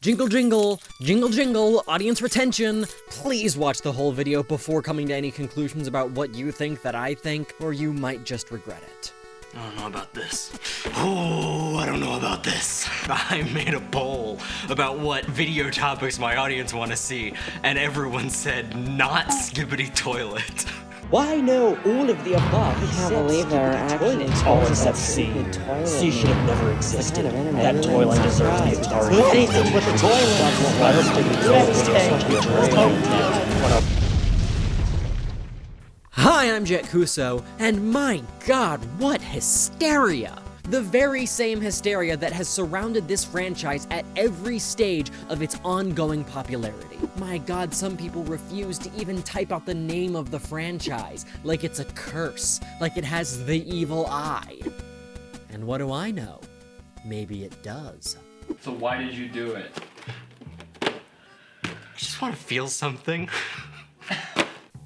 Jingle jingle, jingle jingle, audience retention. Please watch the whole video before coming to any conclusions about what you think that I think, or you might just regret it. I don't know about this. Oh, I don't know about this. I made a poll about what video topics my audience want to see, and everyone said not Skibidi Toilet. Why no? All of the above. I can't believe there are actually toilets at C. C should have never existed. That toilet deserves to be tarred. Anything but the toilet. Hi, I'm Jett, and my god, what hysteria! The very same hysteria that has surrounded this franchise at every stage of its ongoing popularity. My god, some people refuse to even type out the name of the franchise, like it's a curse, like it has the evil eye. And what do I know? Maybe it does. So why did you do it? I just want to feel something.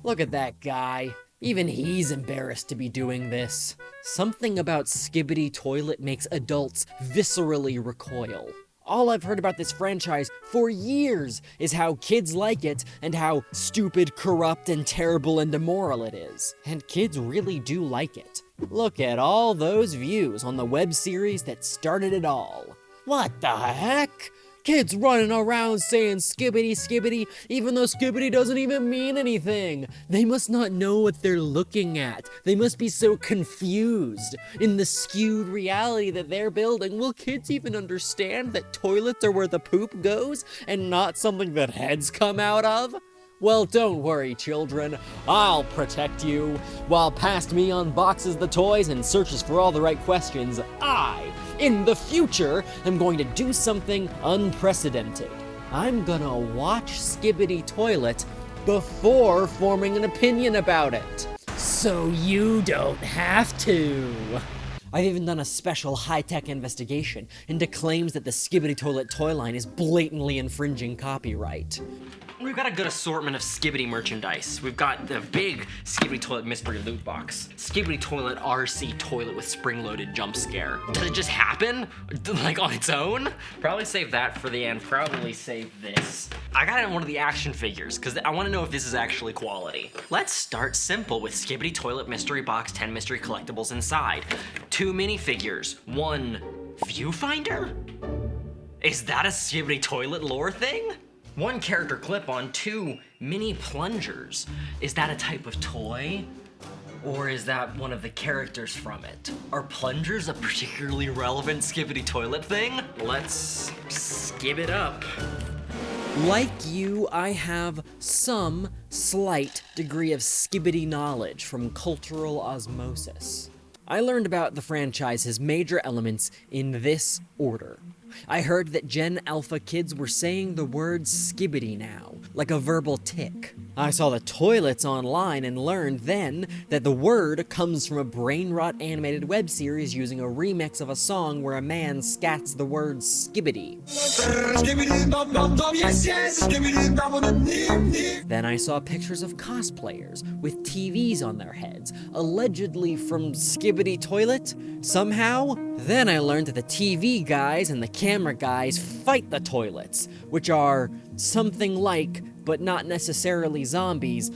Look at that guy. Even he's embarrassed to be doing this. Something about Skibidi Toilet makes adults viscerally recoil. All I've heard about this franchise for years is how kids like it and how stupid, corrupt, and terrible and immoral it is. And kids really do like it. Look at all those views on the web series that started it all. What the heck? Kids running around saying skibbity skibbity, even though skibbity doesn't even mean anything. They must not know what they're looking at. They must be so confused. In the skewed reality that they're building, will kids even understand that toilets are where the poop goes and not something that heads come out of? Well, don't worry, children. I'll protect you. While past me unboxes the toys and searches for all the right questions, I, in the future, am going to do something unprecedented. I'm gonna watch Skibidi Toilet before forming an opinion about it. So you don't have to. I've even done a special high-tech investigation into claims that the Skibidi Toilet toy line is blatantly infringing copyright. We've got a good assortment of Skibidi merchandise. We've got the big Skibidi Toilet mystery loot box, Skibidi Toilet RC toilet with spring-loaded jump scare. Does it just happen? Like on its own? Probably save that for the end, probably save this. I got it in one of the action figures, because I want to know if this is actually quality. Let's start simple with Skibidi Toilet mystery box, 10 mystery collectibles inside. 2 minifigures, 1 viewfinder? Is that a Skibidi Toilet lore thing? 1 character clip-on, 2 mini plungers. Is that a type of toy? Or is that one of the characters from it? Are plungers a particularly relevant Skibidi Toilet thing? Let's skib it up. Like you, I have some slight degree of Skibidi knowledge from cultural osmosis. I learned about the franchise's major elements in this order. I heard that Gen Alpha kids were saying the word skibbity now, like a verbal tick. I saw the toilets online and learned then that the word comes from a brainrot animated web series using a remix of a song where a man scats the word skibbity. Then I saw pictures of cosplayers with TVs on their heads, allegedly from Skibidi Toilet, somehow. Then I learned that the TV guys and the camera guys fight the toilets, which are something like, but not necessarily zombies.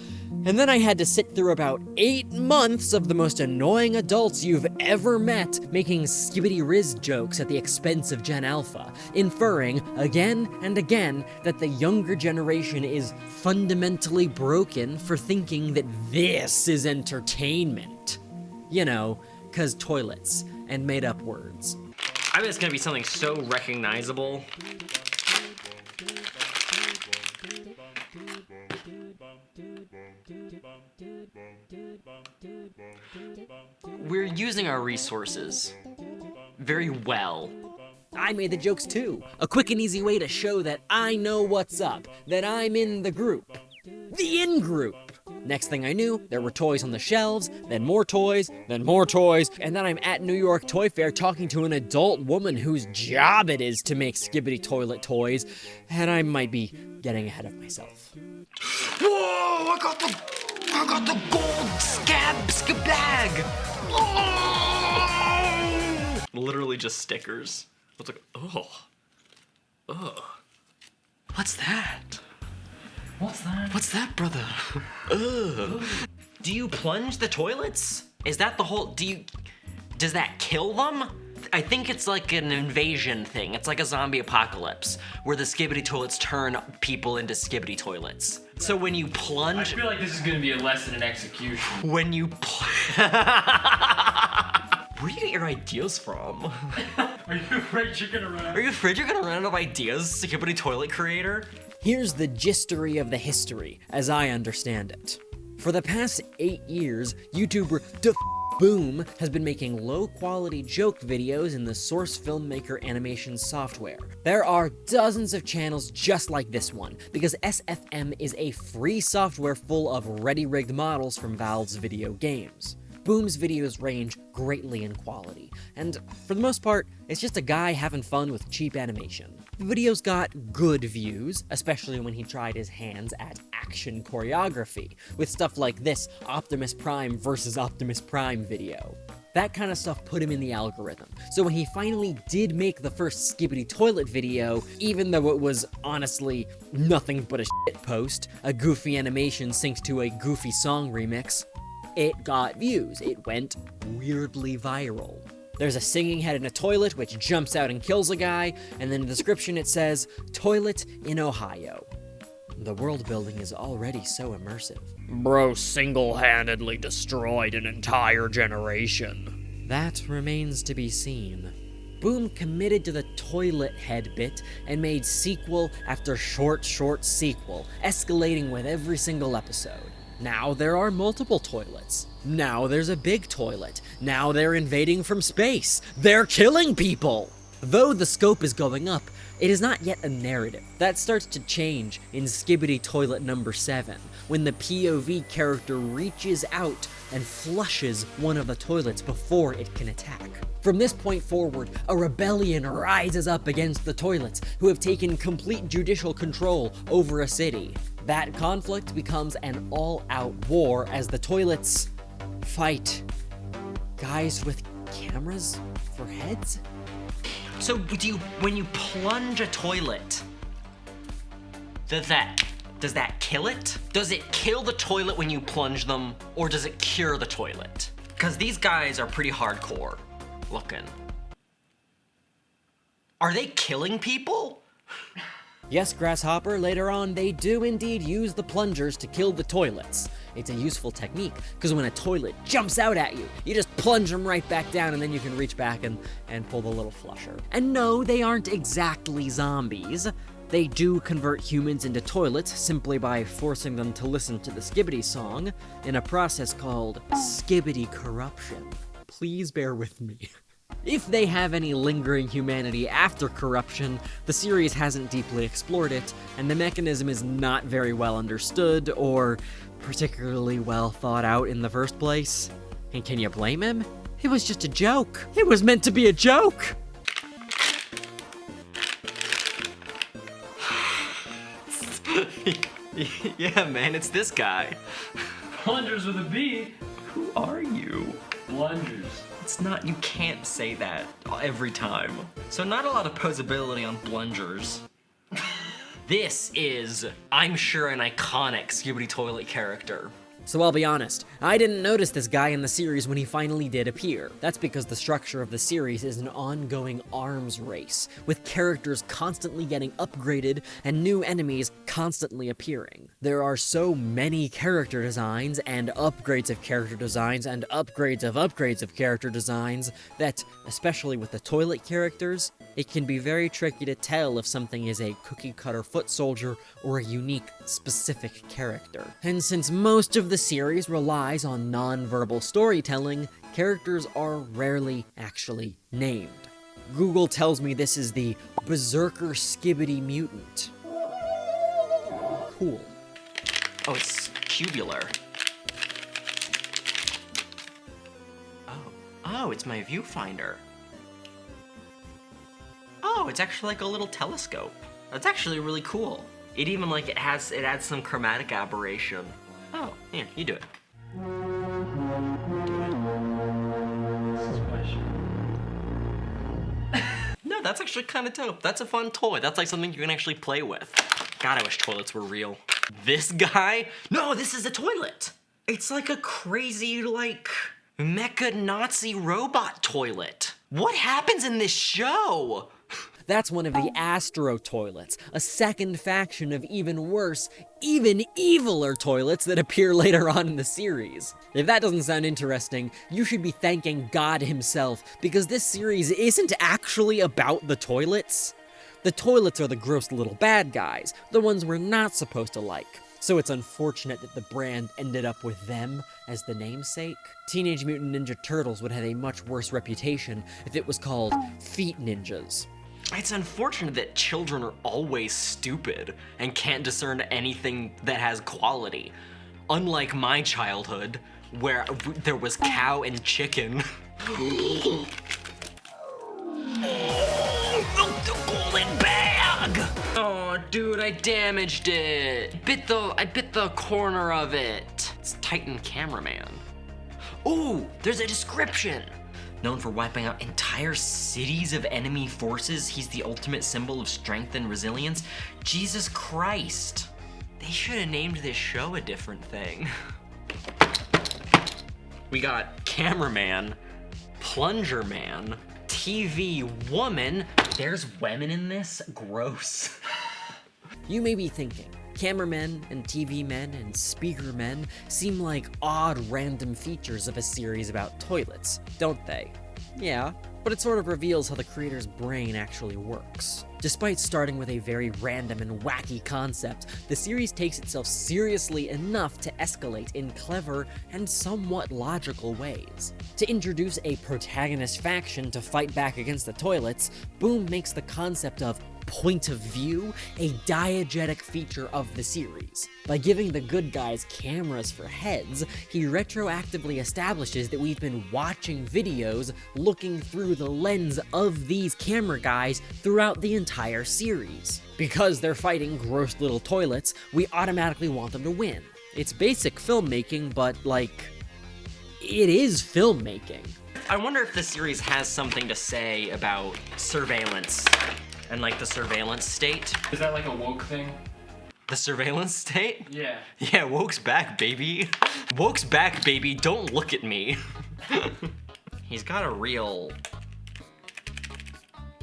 And then I had to sit through about 8 months of the most annoying adults you've ever met making Skibidi Riz jokes at the expense of Gen Alpha, inferring again and again that the younger generation is fundamentally broken for thinking that this is entertainment. You know, 'cause toilets and made up words. I bet it's gonna be something so recognizable. We're using our resources very well. I made the jokes too. A quick and easy way to show that I know what's up, that I'm in the group. The in-group. Next thing I knew, there were toys on the shelves, then more toys, and then I'm at New York Toy Fair talking to an adult woman whose job it is to make Skibidi Toilet toys, and I might be getting ahead of myself. Whoa, I got the gold skabag! Oh! Literally just stickers. It's like, oh. What's that? What's that? What's that, brother? Ugh. Do you plunge the toilets? Is that the whole, does that kill them? I think it's like an invasion thing. It's like a zombie apocalypse where the Skibidi Toilets turn people into Skibidi Toilets. So when you I plunge, feel like this is gonna be a lesson in execution. when you where do you get your ideas from? Are you afraid you're gonna run out? Are you afraid you're gonna run out of ideas, Skibidi Toilet creator? Here's the gistery of the history, as I understand it. For the past 8 years, YouTuber Boom has been making low-quality joke videos in the Source Filmmaker animation software. There are dozens of channels just like this one, because SFM is a free software full of ready-rigged models from Valve's video games. Boom's videos range greatly in quality, and for the most part, it's just a guy having fun with cheap animation. The videos got good views, especially when he tried his hands at action choreography, with stuff like this Optimus Prime versus Optimus Prime video. That kind of stuff put him in the algorithm, so when he finally did make the first Skibidi Toilet video, even though it was honestly nothing but a shit post, a goofy animation synced to a goofy song remix, it got views. It went weirdly viral. There's a singing head in a toilet which jumps out and kills a guy, and then in the description it says, "Toilet in Ohio." The world building is already so immersive. Bro single-handedly destroyed an entire generation. That remains to be seen. Boom committed to the toilet head bit and made sequel after short sequel, escalating with every single episode. Now there are multiple toilets. Now there's a big toilet. Now they're invading from space. They're killing people! Though the scope is going up, it is not yet a narrative. That starts to change in Skibidi Toilet number 7, when the POV character reaches out and flushes one of the toilets before it can attack. From this point forward, a rebellion rises up against the toilets, who have taken complete judicial control over a city. That conflict becomes an all-out war as the toilets fight guys with cameras for heads? So when you plunge a toilet, does that kill it? Does it kill the toilet when you plunge them, or does it cure the toilet? Because these guys are pretty hardcore looking. Are they killing people? Yes, Grasshopper, later on they do indeed use the plungers to kill the toilets. It's a useful technique, because when a toilet jumps out at you, you just plunge them right back down and then you can reach back and pull the little flusher. And no, they aren't exactly zombies. They do convert humans into toilets simply by forcing them to listen to the Skibidi song in a process called Skibidi corruption. Please bear with me. If they have any lingering humanity after corruption, the series hasn't deeply explored it, and the mechanism is not very well understood or particularly well thought out in the first place. And can you blame him? It was just a joke. It was meant to be a joke! Yeah, man, it's this guy. Plungers with a B. Who are you? Plungers. It's not, you can't say that every time. So not a lot of posability on plungers. This is, I'm sure, an iconic Skibidi Toilet character. So I'll be honest, I didn't notice this guy in the series when he finally did appear. That's because the structure of the series is an ongoing arms race, with characters constantly getting upgraded and new enemies constantly appearing. There are so many character designs and upgrades of character designs and upgrades of character designs that, especially with the toilet characters, it can be very tricky to tell if something is a cookie-cutter foot soldier or a unique, specific character. And since most of the series relies on non-verbal storytelling, characters are rarely actually named. Google tells me this is the Berserker Skibidi Mutant. Cool. Oh, it's cubular. Oh, it's my viewfinder. Oh, it's actually like a little telescope. That's actually really cool. It even like it adds some chromatic aberration. Oh, here, you do it. No, that's actually kind of dope. That's a fun toy. That's like something you can actually play with. God, I wish toilets were real. This guy? No, this is a toilet. It's like a crazy, like, mecha Nazi robot toilet. What happens in this show? That's one of the Astro toilets, a second faction of even worse, even eviler toilets that appear later on in the series. If that doesn't sound interesting, you should be thanking God himself, because this series isn't actually about the toilets. The toilets are the gross little bad guys, the ones we're not supposed to like. So it's unfortunate that the brand ended up with them as the namesake. Teenage Mutant Ninja Turtles would have a much worse reputation if it was called Feet Ninjas. It's unfortunate that children are always stupid and can't discern anything that has quality. Unlike my childhood, where there was cow and chicken. The golden bag! Oh, dude, I damaged it. I bit the corner of it. It's Titan Cameraman. Ooh, there's a description. Known for wiping out entire cities of enemy forces, he's the ultimate symbol of strength and resilience. Jesus Christ. They should have named this show a different thing. We got Cameraman, Plunger Man, TV Woman. There's women in this? Gross. You may be thinking, cameramen and TV men and speaker men seem like odd random features of a series about toilets, don't they? Yeah, but it sort of reveals how the creator's brain actually works. Despite starting with a very random and wacky concept, the series takes itself seriously enough to escalate in clever and somewhat logical ways. To introduce a protagonist faction to fight back against the toilets, Boom makes the concept of point of view a diegetic feature of the series. By giving the good guys cameras for heads, he retroactively establishes that we've been watching videos looking through the lens of these camera guys throughout the entire series. Because they're fighting gross little toilets, we automatically want them to win. It's basic filmmaking, but like, it is filmmaking. I wonder if the series has something to say about surveillance and like the surveillance state. Is that like a woke thing? The surveillance state? Yeah. Yeah, woke's back, baby. Woke's back, baby. Don't look at me. He's got a real...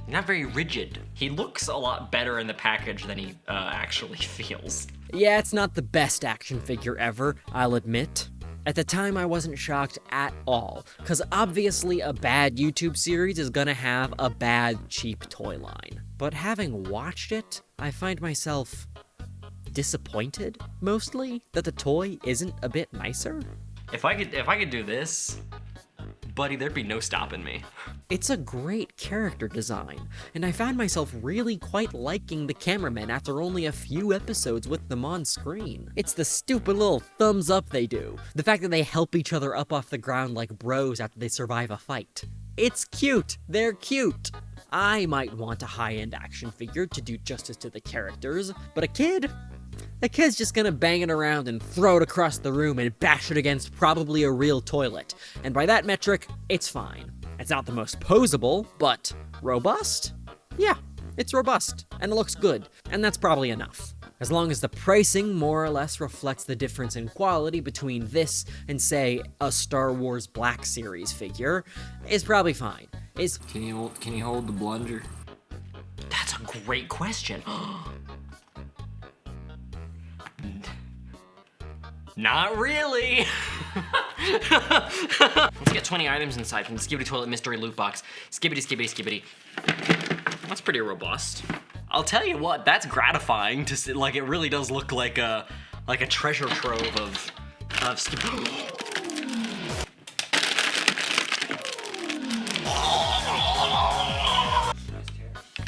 not very rigid. He looks a lot better in the package than he actually feels. Yeah, it's not the best action figure ever, I'll admit. At the time, I wasn't shocked at all, because obviously a bad YouTube series is gonna have a bad, cheap toy line. But having watched it, I find myself disappointed, mostly, that the toy isn't a bit nicer. If I could do this, buddy, there'd be no stopping me. It's a great character design, and I found myself really quite liking the cameramen after only a few episodes with them on screen. It's the stupid little thumbs up they do, the fact that they help each other up off the ground like bros after they survive a fight. It's cute, they're cute. I might want a high-end action figure to do justice to the characters, but a kid's just gonna bang it around and throw it across the room and bash it against probably a real toilet. And by that metric, it's fine. It's not the most posable, but robust? Yeah, it's robust, and it looks good, and that's probably enough. As long as the pricing more or less reflects the difference in quality between this and, say, a Star Wars Black Series figure, it's probably fine. Can you hold the plunger? That's a great question. Not really. Let's get 20 items inside from the Skibidi Toilet mystery loot box. Skibidi, skibidi, skibidi. That's pretty robust. I'll tell you what, that's gratifying to see, like, it really does look like a treasure trove of Skibidi.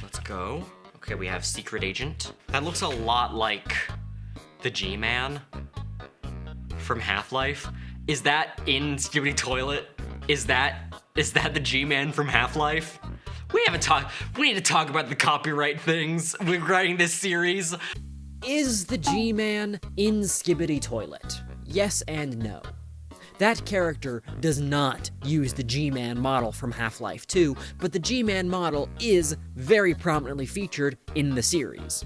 Let's go. Okay, we have Secret Agent. That looks a lot like the G-Man from Half-Life. Is that in Skibidi Toilet? Is that the G-Man from Half-Life? We need to talk about the copyright things when writing this series. Is the G-Man in Skibidi Toilet? Yes and no. That character does not use the G-Man model from Half-Life 2, but the G-Man model is very prominently featured in the series.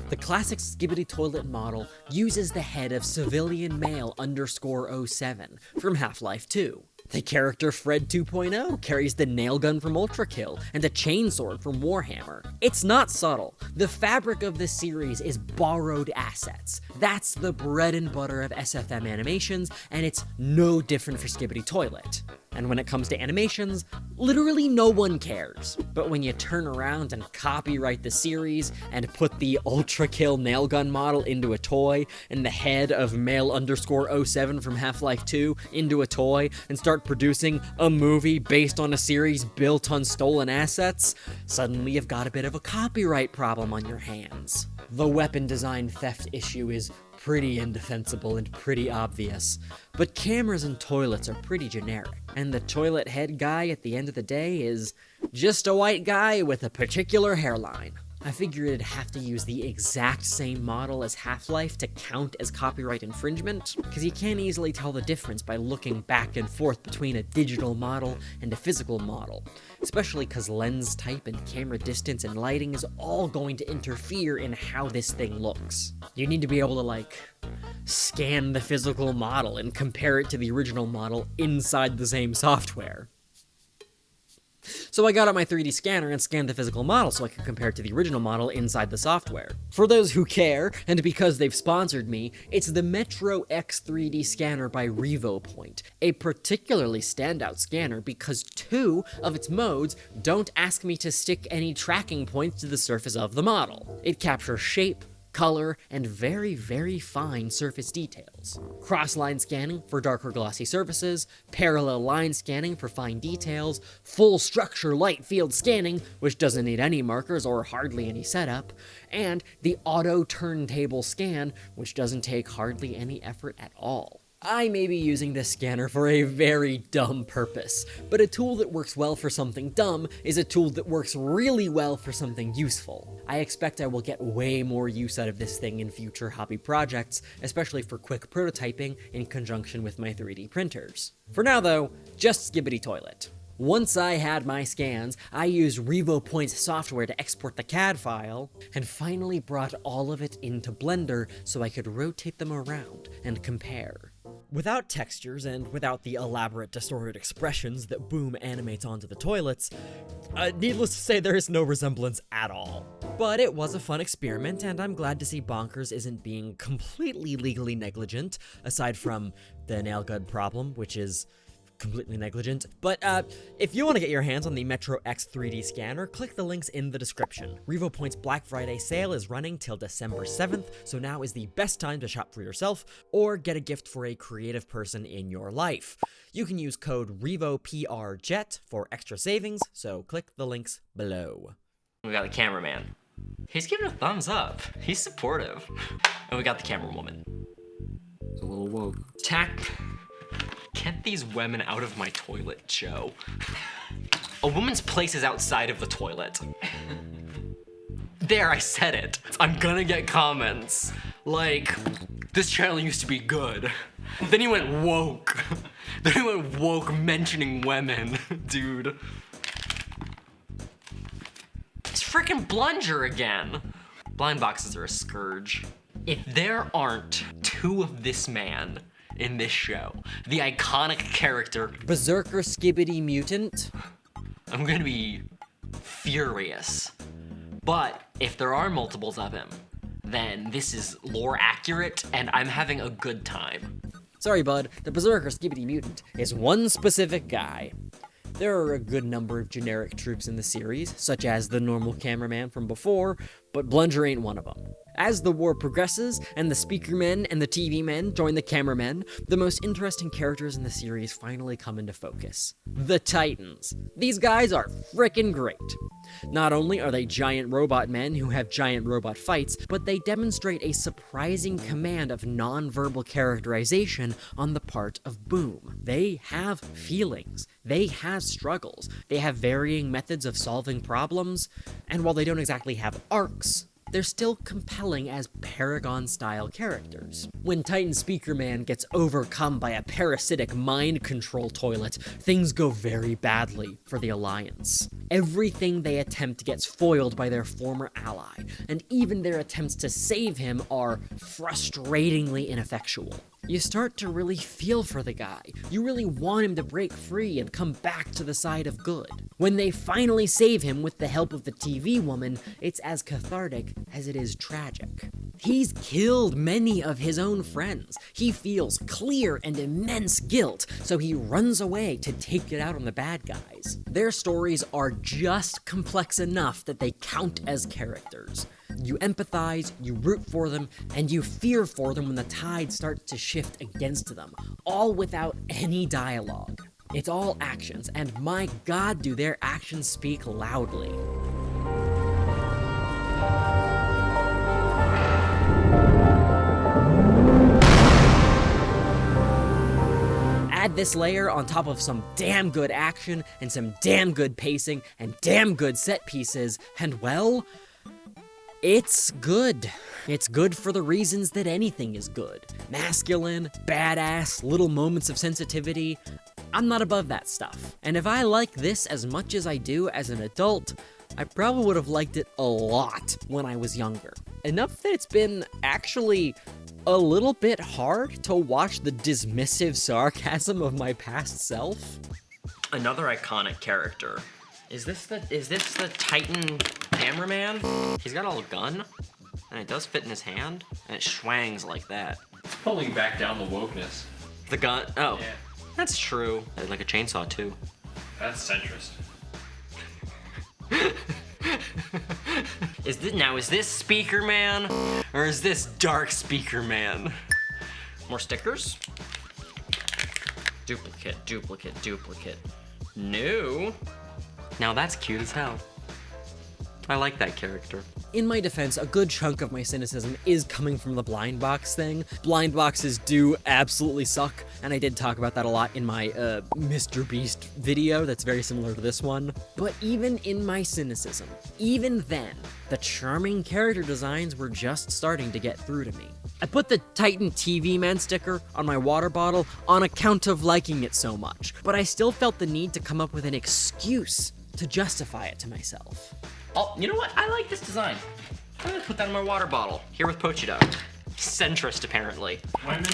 The classic Skibidi Toilet model uses the head of civilian male _07 from Half-Life 2. The character Fred 2.0 carries the nail gun from Ultrakill and a chainsword from Warhammer. It's not subtle. The fabric of this series is borrowed assets. That's the bread and butter of SFM animations, and it's no different for Skibidi Toilet. And when it comes to animations, literally no one cares. But when you turn around and copyright the series and put the Ultrakill nail gun model into a toy and the head of male _07 from Half-Life 2 into a toy and start producing a movie based on a series built on stolen assets, suddenly you've got a bit of a copyright problem on your hands. The weapon design theft issue is pretty indefensible and pretty obvious, but cameras and toilets are pretty generic, and the toilet head guy at the end of the day is just a white guy with a particular hairline. I figured it'd have to use the exact same model as Half-Life to count as copyright infringement, because you can't easily tell the difference by looking back and forth between a digital model and a physical model, especially because lens type and camera distance and lighting is all going to interfere in how this thing looks. You need to be able to, scan the physical model and compare it to the original model inside the same software. So I got out my 3D scanner and scanned the physical model so I could compare it to the original model inside the software. For those who care, and because they've sponsored me, it's the MetroX 3D scanner by REVOPRJETT, a particularly standout scanner because 2 of its modes don't ask me to stick any tracking points to the surface of the model. It captures shape, color, and very, very fine surface details. Cross-line scanning for darker glossy surfaces, parallel line scanning for fine details, full structure light field scanning, which doesn't need any markers or hardly any setup, and the auto turntable scan, which doesn't take hardly any effort at all. I may be using this scanner for a very dumb purpose, but a tool that works well for something dumb is a tool that works really well for something useful. I expect I will get way more use out of this thing in future hobby projects, especially for quick prototyping in conjunction with my 3D printers. For now though, just Skibidi Toilet. Once I had my scans, I used REVOPRJETT's software to export the CAD file, and finally brought all of it into Blender so I could rotate them around and compare. Without textures and without the elaborate distorted expressions that Boom animates onto the toilets, needless to say there is no resemblance at all. But it was a fun experiment, and I'm glad to see Bonkers isn't being completely legally negligent, aside from the nail gun problem, which is completely negligent. But if you want to get your hands on the MetroX 3D scanner, click the links in the description. REVOPRJETT's Black Friday sale is running till December 7th, so now is the best time to shop for yourself or get a gift for a creative person in your life. You can use code REVOPRJETT for extra savings, so click the links below. We got the cameraman. He's giving a thumbs up. He's supportive. And we got the camera woman. It's a little woke. Get these women out of my toilet, Joe. A woman's place is outside of the toilet. There, I said it. I'm gonna get comments like, this channel used to be good. Then he went woke. Then he went woke mentioning women, dude. It's frickin' Blunger again. Blind boxes are a scourge. If there aren't 2 of this man in this show, the iconic character Berserker Skibidi Mutant? I'm gonna be furious. But if there are multiples of him, then this is lore accurate and I'm having a good time. Sorry bud, the Berserker Skibidi Mutant is one specific guy. There are a good number of generic troops in the series, such as the normal cameraman from before, but Blunger ain't one of them. As the war progresses, and the speaker men and the TV men join the cameramen, the most interesting characters in the series finally come into focus. The Titans. These guys are frickin' great. Not only are they giant robot men who have giant robot fights, but they demonstrate a surprising command of non-verbal characterization on the part of Boom. They have feelings. They have struggles. They have varying methods of solving problems, and while they don't exactly have arcs, they're still compelling as Paragon-style characters. When Titan Speaker Man gets overcome by a parasitic mind control toilet, things go very badly for the Alliance. Everything they attempt gets foiled by their former ally, and even their attempts to save him are frustratingly ineffectual. You start to really feel for the guy. You really want him to break free and come back to the side of good. When they finally save him with the help of the TV woman, it's as cathartic as it is tragic. He's killed many of his own friends. He feels clear and immense guilt, so he runs away to take it out on the bad guys. Their stories are just complex enough that they count as characters. You empathize, you root for them, and you fear for them when the tide starts to shift against them, all without any dialogue. It's all actions, and my god, do their actions speak loudly. Add this layer on top of some damn good action, and some damn good pacing, and damn good set pieces, and well, it's good. It's good for the reasons that anything is good. Masculine, badass, little moments of sensitivity. I'm not above that stuff. And if I like this as much as I do as an adult, I probably would have liked it a lot when I was younger. Enough that it's been actually a little bit hard to watch the dismissive sarcasm of my past self. Another iconic character. Is this the Titan cameraman? He's got a little gun, and it does fit in his hand, and it schwangs like that. It's pulling back down the wokeness. The gun, oh, Yeah. that's true. Like a chainsaw too. That's centrist. Is this Speaker Man, or is this Dark Speaker Man? More stickers? Duplicate, duplicate, duplicate. New? Now that's cute as hell. I like that character. In my defense, a good chunk of my cynicism is coming from the blind box thing. Blind boxes do absolutely suck, and I did talk about that a lot in my Mr. Beast video that's very similar to this one. But even in my cynicism, even then, the charming character designs were just starting to get through to me. I put the Titan TV Man sticker on my water bottle on account of liking it so much, but I still felt the need to come up with an excuse to justify it to myself. Oh, you know what? I like this design. I'm gonna put that in my water bottle. Here with Pochita. Centrist, apparently. Women,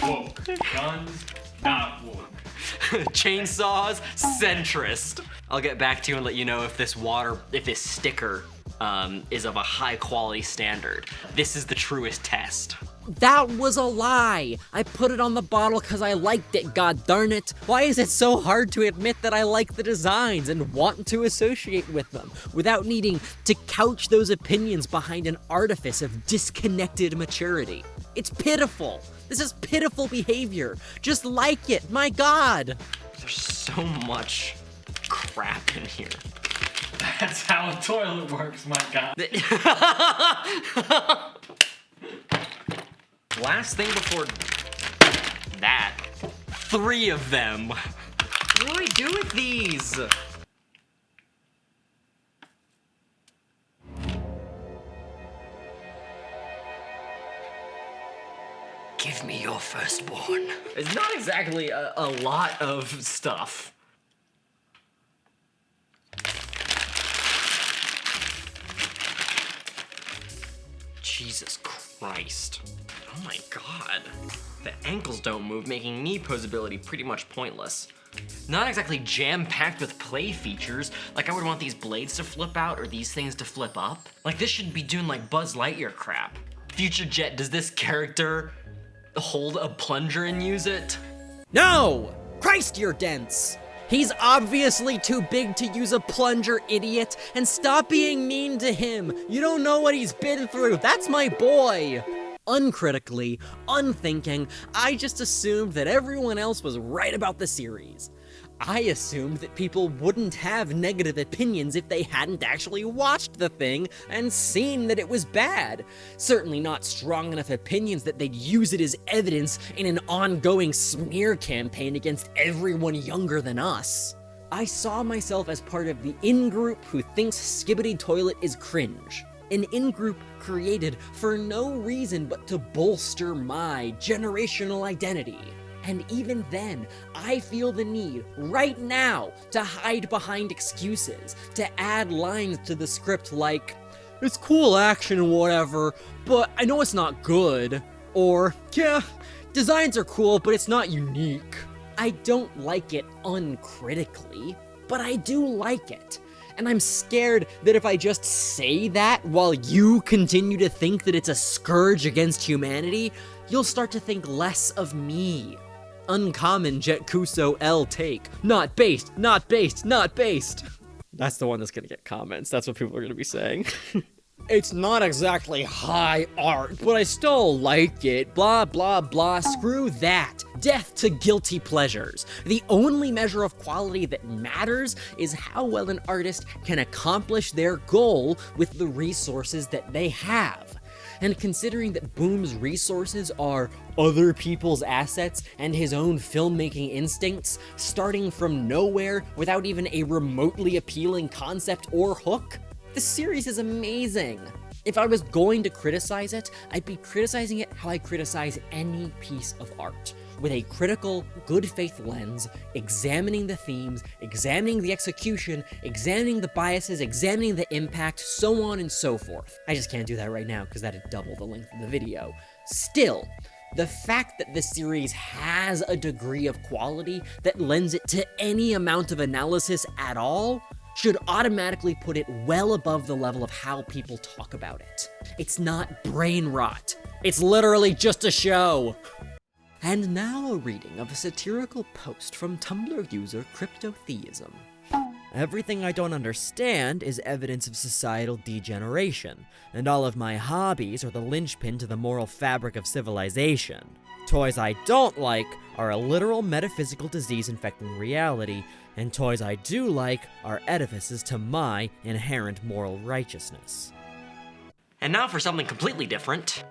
woke. Guns, not woke. Chainsaws, centrist. I'll get back to you and let you know if this sticker is of a high quality standard. This is the truest test. That was a lie! I put it on the bottle because I liked it, god darn it! Why is it so hard to admit that I like the designs and want to associate with them, without needing to couch those opinions behind an artifice of disconnected maturity? It's pitiful! This is pitiful behavior! Just like it, my god! There's so much crap in here. That's how a toilet works, my god. Last thing before that, 3 of them. What do I do with these? Give me your firstborn. It's not exactly a lot of stuff. Jesus Christ. Oh my god. The ankles don't move, making knee posability pretty much pointless. Not exactly jam-packed with play features, like I would want these blades to flip out or these things to flip up. Like this should be doing like Buzz Lightyear crap. Future Jett, does this character hold a plunger and use it? No! Christ, you're dense! He's obviously too big to use a plunger, idiot, and stop being mean to him! You don't know what he's been through, that's my boy! Uncritically, unthinking, I just assumed that everyone else was right about the series. I assumed that people wouldn't have negative opinions if they hadn't actually watched the thing and seen that it was bad. Certainly not strong enough opinions that they'd use it as evidence in an ongoing smear campaign against everyone younger than us. I saw myself as part of the in-group who thinks Skibidi Toilet is cringe. an in-group created for no reason but to bolster my generational identity. And even then, I feel the need, right now, to hide behind excuses, to add lines to the script like, "It's cool action and whatever, but I know it's not good," or, "Yeah, designs are cool, but it's not unique." I don't like it uncritically, but I do like it. And I'm scared that if I just say that while you continue to think that it's a scourge against humanity, you'll start to think less of me. Uncommon Jett Kuso L take. Not based, not based, not based. That's the one that's gonna get comments. That's what people are gonna be saying. It's not exactly high art, but I still like it. Blah, blah, blah. Screw that. Death to guilty pleasures. The only measure of quality that matters is how well an artist can accomplish their goal with the resources that they have. And considering that Boom's resources are other people's assets and his own filmmaking instincts, starting from nowhere without even a remotely appealing concept or hook, the series is amazing. If I was going to criticize it, I'd be criticizing it how I criticize any piece of art, with a critical, good faith lens, examining the themes, examining the execution, examining the biases, examining the impact, so on and so forth. I just can't do that right now because that'd double the length of the video. Still, the fact that this series has a degree of quality that lends it to any amount of analysis at all should automatically put it well above the level of how people talk about it. It's not brain rot. It's literally just a show. And now a reading of a satirical post from Tumblr user CryptoTheism. Everything I don't understand is evidence of societal degeneration, and all of my hobbies are the linchpin to the moral fabric of civilization. Toys I don't like are a literal metaphysical disease infecting reality, and toys I do like are edifices to my inherent moral righteousness. And now for something completely different.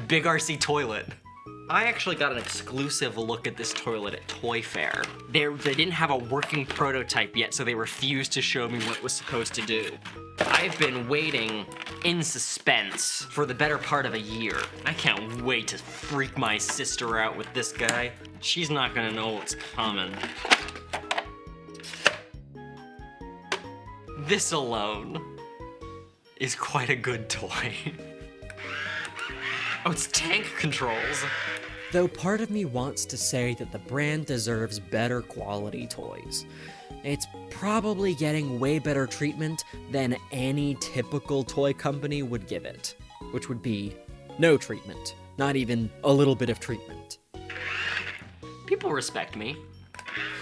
Big RC toilet. I actually got an exclusive look at this toilet at Toy Fair. They didn't have a working prototype yet, so they refused to show me what it was supposed to do. I've been waiting in suspense for the better part of a year. I can't wait to freak my sister out with this guy. She's not gonna know what's coming. This alone is quite a good toy. Oh, it's tank controls. Though part of me wants to say that the brand deserves better quality toys. It's probably getting way better treatment than any typical toy company would give it, which would be no treatment, not even a little bit of treatment. People respect me.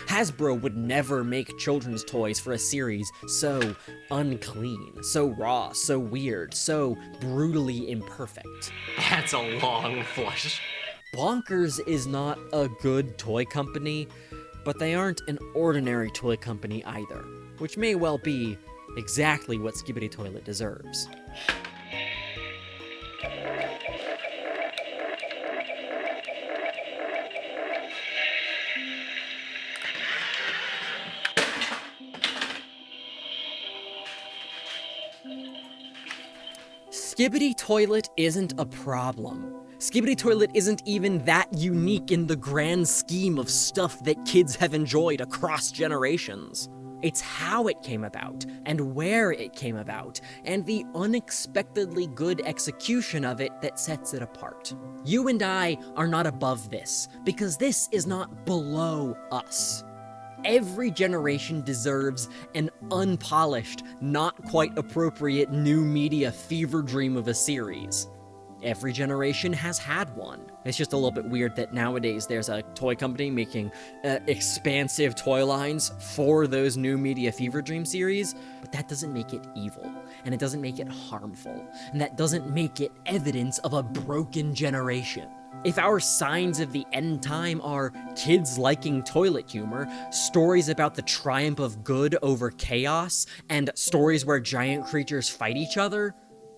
Hasbro would never make children's toys for a series so unclean, so raw, so weird, so brutally imperfect. That's a long flush. Bonkers is not a good toy company, but they aren't an ordinary toy company either, which may well be exactly what Skibidi Toilet deserves. Skibidi Toilet isn't a problem. Skibidi Toilet isn't even that unique in the grand scheme of stuff that kids have enjoyed across generations. It's how it came about, and where it came about, and the unexpectedly good execution of it that sets it apart. You and I are not above this, because this is not below us. Every generation deserves an unpolished, not quite appropriate new media fever dream of a series. Every generation has had one. It's just a little bit weird that nowadays there's a toy company making expansive toy lines for those new media fever dream series, but that doesn't make it evil, and it doesn't make it harmful, and that doesn't make it evidence of a broken generation. If our signs of the end time are kids liking toilet humor, stories about the triumph of good over chaos, and stories where giant creatures fight each other,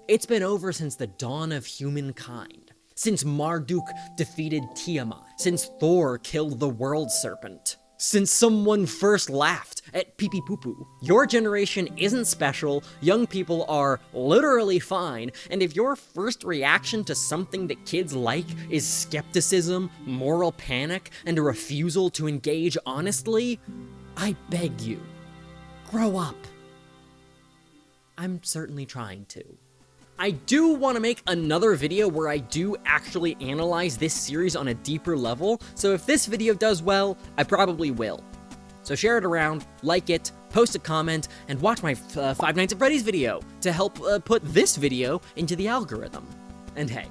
it's been over since the dawn of humankind. Since Marduk defeated Tiamat. Since Thor killed the world serpent. since someone first laughed at pee pee poo poo. Your generation isn't special, young people are literally fine, and if your first reaction to something that kids like is skepticism, moral panic, and a refusal to engage honestly, I beg you, grow up. I'm certainly trying to. I do want to make another video where I do actually analyze this series on a deeper level, so if this video does well, I probably will. So share it around, like it, post a comment, and watch my Five Nights at Freddy's video to help put this video into the algorithm. And hey,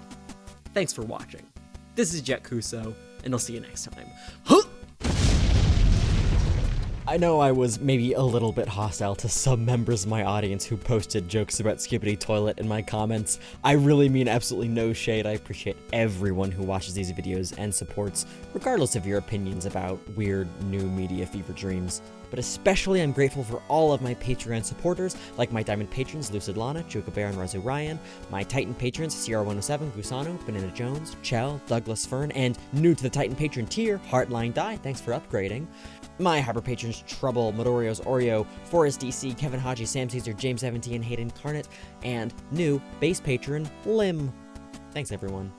thanks for watching. This is Jett, and I'll see you next time. Huh! I know I was maybe a little bit hostile to some members of my audience who posted jokes about Skibidi Toilet in my comments. I really mean absolutely no shade. I appreciate everyone who watches these videos and supports, regardless of your opinions about weird new media fever dreams. But especially I'm grateful for all of my Patreon supporters, like my Diamond patrons LUCID, LANA, CHOOKA and RAZU, RION, my Titan patrons CR107, Gusano, Banana Jones, Chell, Douglas, Fern, and new to the Titan patron tier, HeartlineDai, thanks for upgrading. My Hyper patrons Trouble, Mudorios, Orio, Forrest DC, Kevin Haji, Sam Caesar, James 17, Hateincarnate, and new base patron Lim. Thanks everyone.